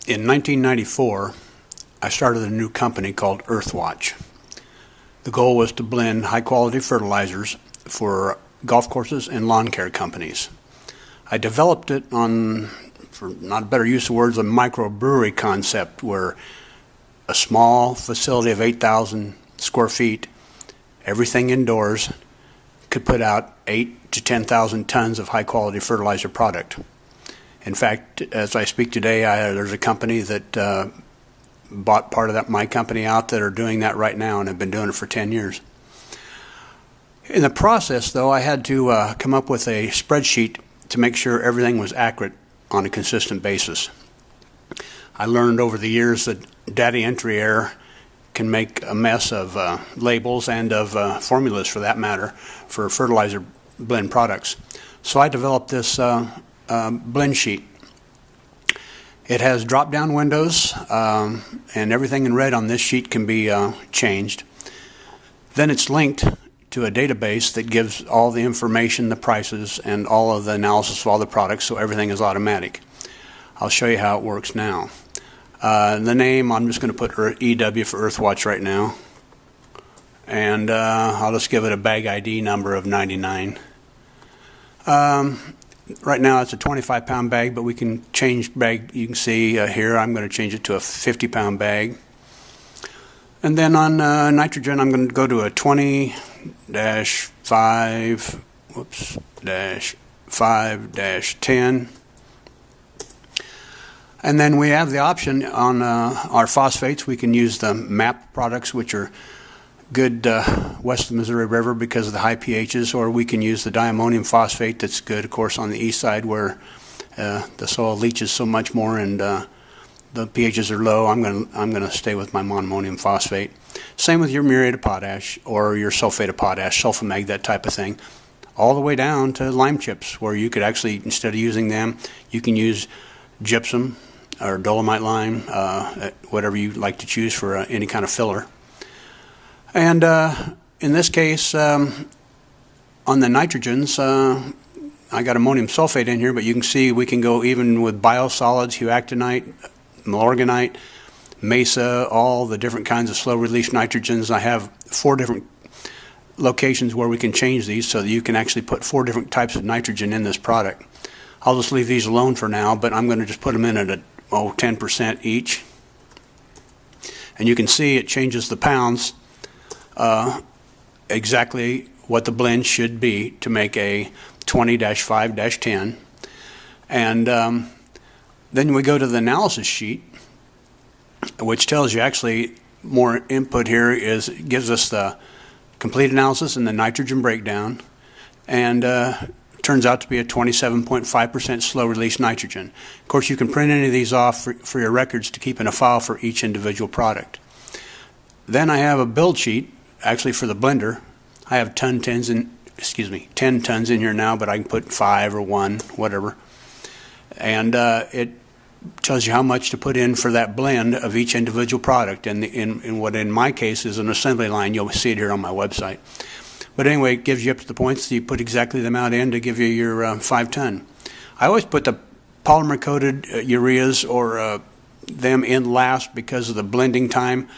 In 1994, I started a new company called Earthwatch. The goal was to blend high-quality fertilizers for golf courses and lawn care companies. I developed it on, for not a better use of words, a microbrewery concept where a small facility of 8,000 square feet, everything indoors, could put out 8 to 10,000 tons of high-quality fertilizer product. In fact, as I speak today, there's a company that bought part of my company out that are doing that right now and have been doing it for 10 years. In the process, though, I had to come up with a spreadsheet to make sure everything was accurate on a consistent basis. I learned over the years that data entry error can make a mess of labels and of formulas, for that matter, for fertilizer blend products. So I developed this blend sheet. It has drop-down windows, and everything in red on this sheet can be changed. Then it's linked to a database that gives all the information, the prices, and all of the analysis of all the products, so everything is automatic. I'll show you how it works now. The name, I'm just going to put EW for Earthwatch right now, and I'll just give it a bag ID number of 99. Right now it's a 25-pound bag, but we can change bag. You can see here I'm going to change it to a 50-pound bag. And then on nitrogen, I'm going to go to a 20-5-10. And then we have the option on our phosphates. We can use the MAP products, which are good west of the Missouri River because of the high pHs, or we can use the diammonium phosphate that's good, of course, on the east side where the soil leaches so much more and the pHs are low. I'm going to stay with my monoammonium phosphate. Same with your muriate of potash or your sulfate of potash, sulfamag, that type of thing, all the way down to lime chips, where you could actually, instead of using them, you can use gypsum or dolomite lime, whatever you like to choose for any kind of filler. And in this case, on the nitrogens, I got ammonium sulfate in here, but you can see we can go even with biosolids, heuactinite, milorganite, mesa, all the different kinds of slow-release nitrogens. I have 4 different locations where we can change these so that you can actually put 4 different types of nitrogen in this product. I'll just leave these alone for now, but I'm going to just put them in at 10% each. And you can see it changes the pounds exactly what the blend should be to make a 20-5-10. And then we go to the analysis sheet, which tells you actually more input here gives us the complete analysis and the nitrogen breakdown, and turns out to be a 27.5% slow-release nitrogen. Of course, you can print any of these off for your records to keep in a file for each individual product. Then I have a build sheet, actually for the blender. I have 10 tons in here now, but I can put 5 or 1, whatever. And it tells you how much to put in for that blend of each individual product. And in what in my case is an assembly line, you'll see it here on my website. But anyway, it gives you up to the points, so you put exactly the amount in to give you your 5 ton. I always put the polymer-coated ureas or them in last because of the blending time.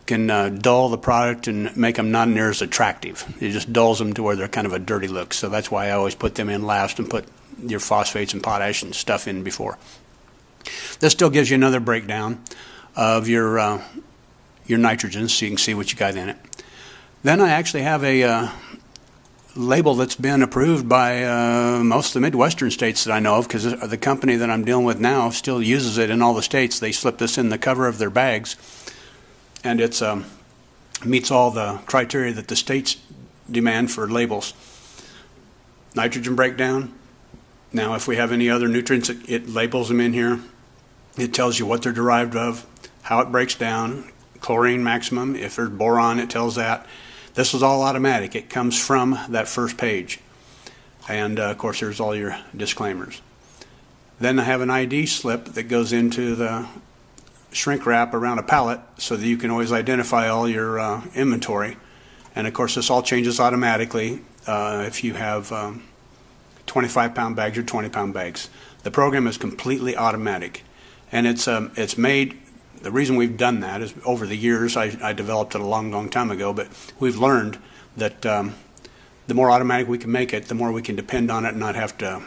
Can dull the product and make them not near as attractive. It just dulls them to where they're kind of a dirty look. So that's why I always put them in last and put your phosphates and potash and stuff in before. This still gives you another breakdown of your nitrogens, so you can see what you got in it. Then I actually have a label that's been approved by most of the Midwestern states that I know of, because the company that I'm dealing with now still uses it in all the states. They slip this in the cover of their bags, and it meets all the criteria that the states demand for labels. Nitrogen breakdown. Now, if we have any other nutrients, it labels them in here. It tells you what they're derived of, how it breaks down, chlorine maximum. If there's boron, it tells that. This is all automatic. It comes from that first page. And, of course, there's all your disclaimers. Then I have an ID slip that goes into the shrink wrap around a pallet so that you can always identify all your inventory. And, of course, this all changes automatically if you have 25-pound bags or 20-pound bags. The program is completely automatic. And it's made, the reason we've done that is over the years, I developed it a long time ago, but we've learned that the more automatic we can make it, the more we can depend on it and not have to,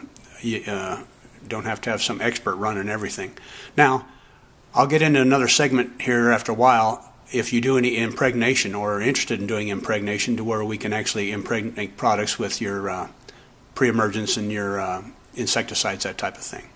don't have to have some expert running everything. Now, I'll get into another segment here after a while if you do any impregnation or are interested in doing impregnation, to where we can actually impregnate products with your pre-emergence and your insecticides, that type of thing.